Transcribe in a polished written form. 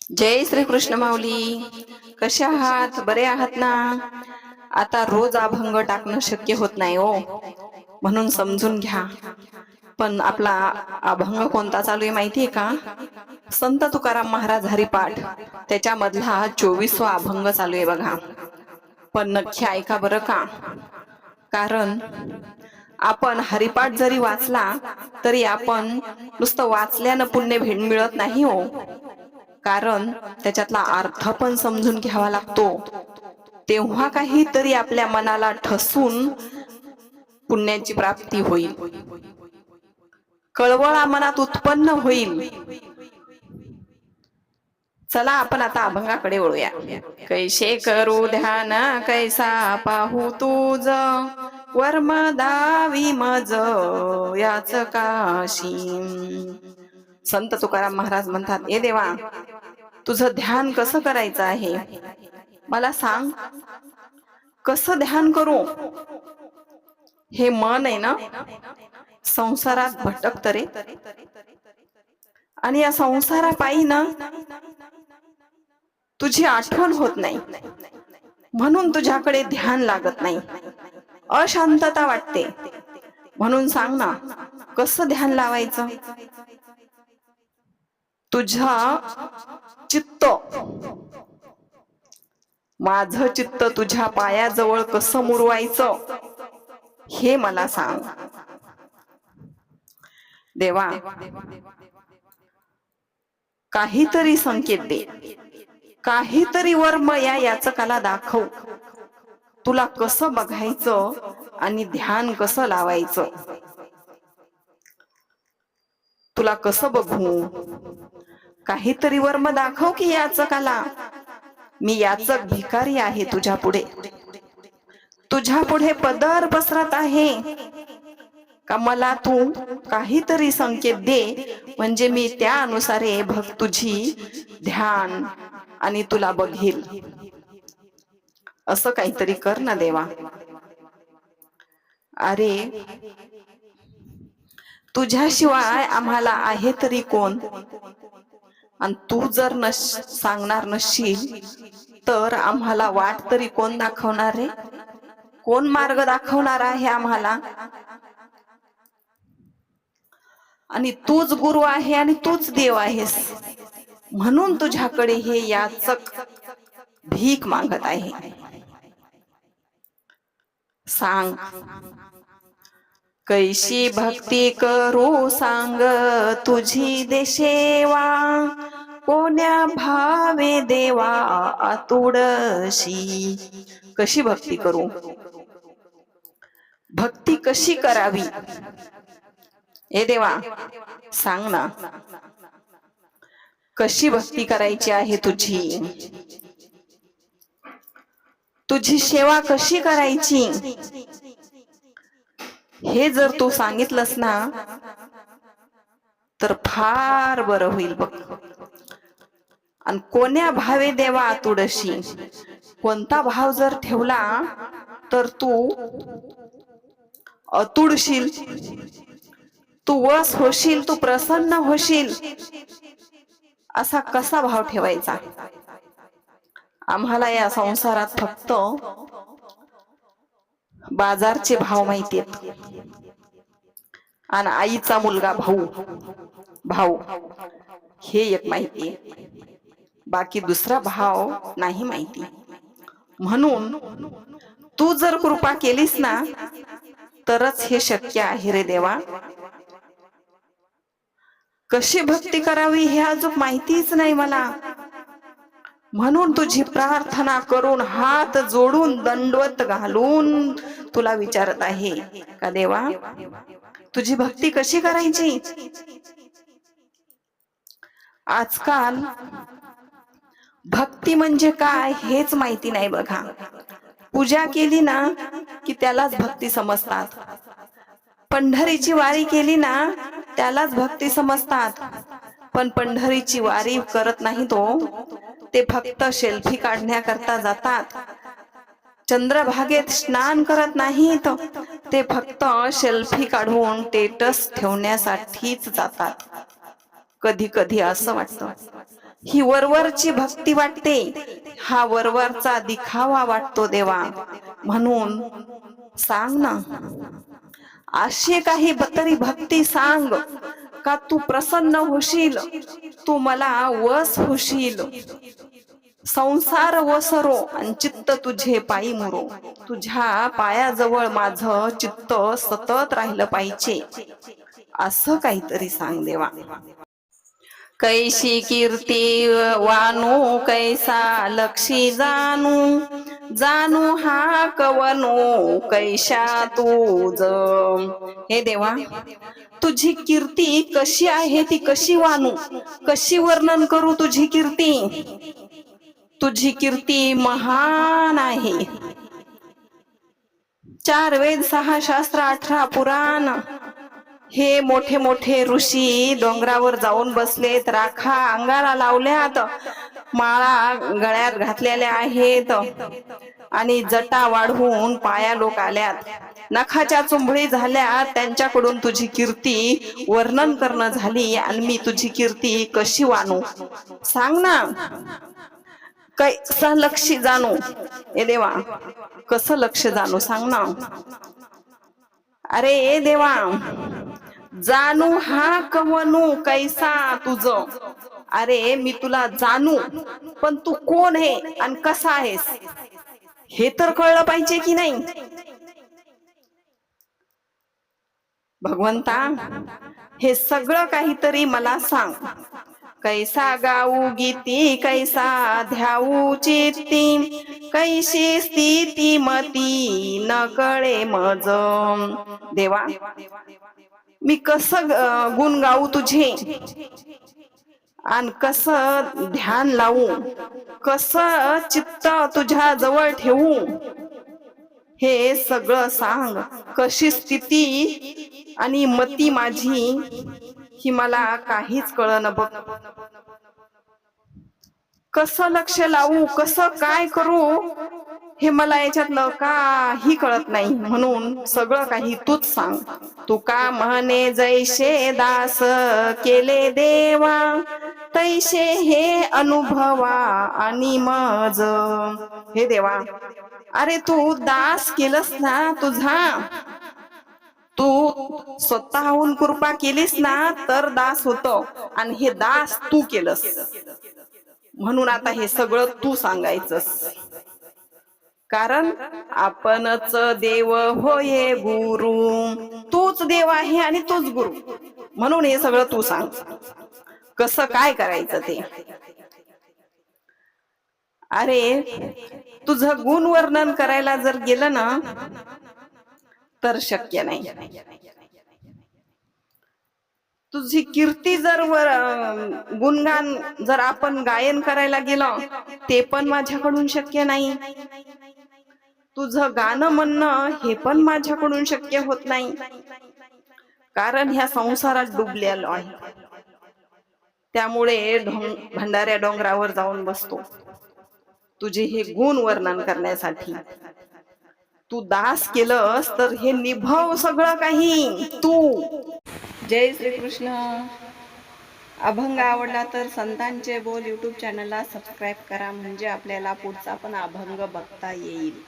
जय श्री कृष्ण माऊली. कसे आहात? बरे आहात ना? आता रोज अभंग टाकणं शक्य होत नाही हो, म्हणून समजून घ्या. पण आपला अभंग कोणता चालू आहे माहितीये का? संत तुकाराम महाराज हरिपाठ त्याच्यामधला 24वा अभंग चालू आहे बघा. पण नक्की ऐका बरं का, कारण आपण हरिपाठ जरी वाचला तरी आपण नुसतं वाचल्यानं पुण्य मिळत नाही हो, कारण त्याच्यातला अर्थ पण समजून घ्यावा लागतो. तेव्हा काहीतरी आपल्या मनाला ठसून पुण्याची प्राप्ती होईल, कळवळा मनात उत्पन्न होईल. चला आपण आता अभंगाकडे वळूया. कैसे करू ध्यान कैसा पाहू तुझ, वर्म दावी मज याच काशी. संत तुकाराम महाराज म्हणतात, ए देवा, तुझं ध्यान कसं करायचं आहे मला सांग. कसं ध्यान करू? हे मन आहे ना, संसारात भटकत रे, आणि या संसारापायी ना तुझी आठवण होत नाही, म्हणून तुझ्याकडे ध्यान लागत नाही, अशांतता वाटते. म्हणून सांग ना, कसं ध्यान लावायचं? तुझा चित्त, माझं चित्त तुझ्या पायाजवळ कसं मुरवायचं हे मला सांग. देवा, काहीतरी संकेत दे, काहीतरी वर्म या याचकाला दाखव. तुला कसं बघायचं आणि ध्यान कसं लावायचं, तुला कसं बघू? काहीतरी वर्म दाखव की याचकाला. मी याचक भिकारी आहे तुझ्या पुढे, तुझ्या पुढे पदर पसरत आहे का. मला तू काहीतरी संकेत दे, म्हणजे मी त्या अनुसारे तुझी ध्यान आणि तुला बघेल. असं काहीतरी कर ना देवा. अरे, तुझ्याशिवाय आम्हाला आहे तरी कोण? आणि तू जर सांगणार नसशील तर आम्हाला वाट तरी कोण दाखवणार रे? कोण मार्ग दाखवणार आहे आम्हाला? आणि तूच गुरु आहे आणि तूच देव आहेस, म्हणून तुझ्याकडे हे याचक भीक मागत आहे. सांग, कैशी भक्ती करू सांग तुझी देशेवा, कोण्या भावे देवा आतुडशी. कशी भक्ती करू? भक्ती कशी करावी? ए देवा, सांग ना, कशी भक्ती करायची आहे तुझी? तुझी सेवा कशी करायची हे जर तू सांगितलंस ना तर फार बरं होईल बघ. आणि कोण्या भावे देवा आतुडशी, कोणता भाव जर ठेवला तर तू अतुडशील, तू वश होशील, तू प्रसन्न होशील. असा कसा भाव ठेवायचा? आम्हाला या संसारात फक्त बाजारचे भाव माहिती आहेत, आणि आईचा मुलगा भाऊ हे एक माहिती, बाकी दुसरा भाव नाही माहिती. म्हणून तू जर कृपा केलीस ना तरच हे शक्य आहे रे देवा. कशी भक्ती करावी हे अजून माहितीच नाही मला, म्हणून तुझी प्रार्थना करून हात जोडून दंडवत घालून तुला विचारत आहे का देवा, तुझी भक्ती कशी करायची? आजकाल भक्ती म्हणजे काय हेच माहिती नाही बघा. पूजा केली ना की त्यालाच भक्ती समजतात, पंढरीची वारी केली ना त्यालाच भक्ती समजतात. पण पंढरीची वारी करत नाही ते फक्त सेल्फी काढण्याकरता जातात. चंद्रभागेत स्नान करत नाहीत, ते फक्त सेल्फी काढून स्टेटस ठेवण्यासाठीच जातात. कधी कधी असं वाटतं ही वरवरची भक्ती वाटते, हा वरवरचा दिखावा वाटतो देवा. म्हणून सांग ना, अशी काही तरी भक्ती सांग का तू प्रसन्न होशील, तू मला वस होशील. संसार वसरो आणि चित्त तुझे पायी मुरो. तुझ्या पायाजवळ माझं चित्त सतत राहिलं पाहिजे, असं काहीतरी सांग देवा. कैशी कीर्ती वानू कैसा लक्षी जाणू, जाणू हा कवनो कैशा तुझ. हे देवा, तुझी कीर्ती कशी आहे ती कशी वानू, कशी वर्णन करू तुझी कीर्ती. तुझी कीर्ती महान आहे. 4 वेद 6 शास्त्र 18 पुराण. हे मोठे मोठे ऋषी डोंगरावर जाऊन बसलेत, राखा अंगाला लावल्यात, माळा गळ्यात घातलेल्या आहेत आणि जटा वाढवून पाया लोक आल्यात, नखाच्या चुंबळी झाल्या. त्यांच्याकडून तुझी कीर्ती वर्णन करणं झाली आणि मी तुझी कीर्ती कशी वानू सांग ना. कैसा लक्ष जाणू, ए देवा कसं लक्ष जाणू सांग ना. अरे ए देवा, जाणू हा कवनू कैसा तुझ. अरे मी तुला जाणू, पण तू कोण आहे आणि कसा आहेस हे तर कळलं पाहिजे की नाही. भगवंता, हे सगळं काहीतरी मला सांग. कैसा गाऊ गीती कैसा ध्याऊ चित्ती, कैशी स्थिती मती न कळे मज. देवा, मी कसं गुण गाऊ तुझे आणि कसं ध्यान लावू, कसं चित्त तुझ्या जवळ ठेवू, हे सगळं सांग. कशी स्थिती आणि मती माझी ही मला काहीच कळना बघ. कसं लक्ष लावू, कसं काय करू, हे मला याच्यातलं काही कळत नाही. म्हणून सगळं काही तूच सांग. तुका म्हणे जैसे दास केले देवा, तैसे हे अनुभवा आणि मज. हे देवा, अरे तू दास केलंस ना तुझा, तू स्वतःहून कृपा केलीस ना तर दास होतो, आणि हे दास तू केलंस. म्हणून आता हे सगळं तू सांगायचंस, कारण आपणच देव होये गुरु. तूच देव आहे आणि तूच गुरु, म्हणून हे सगळं तू सांग कसं काय करायचं ते. अरे तुझं गुण वर्णन करायला जर गेलं ना तर शक्य नाही. तुझी कीर्ती जर गुणगान जर आपण गायन करायला गेलो ते पण माझ्याकडून शक्य नाही. तुझं गाणं म्हणणं हे पण माझ्याकडून शक्य होत नाही, कारण ह्या संसारात डुबलेलो आहे. त्यामुळे भंडाऱ्या डोंगरावर जाऊन बसतो तुझे हे गुण वर्णन करण्यासाठी. तू दास केलंस तर हे निभव सगळं काही तू. जय श्री कृष्ण. अभंग आवडला तर संतांचे बोल YouTube चॅनलला सबस्क्राईब करा, म्हणजे आपल्याला पुढचा पण अभंग बघता येईल.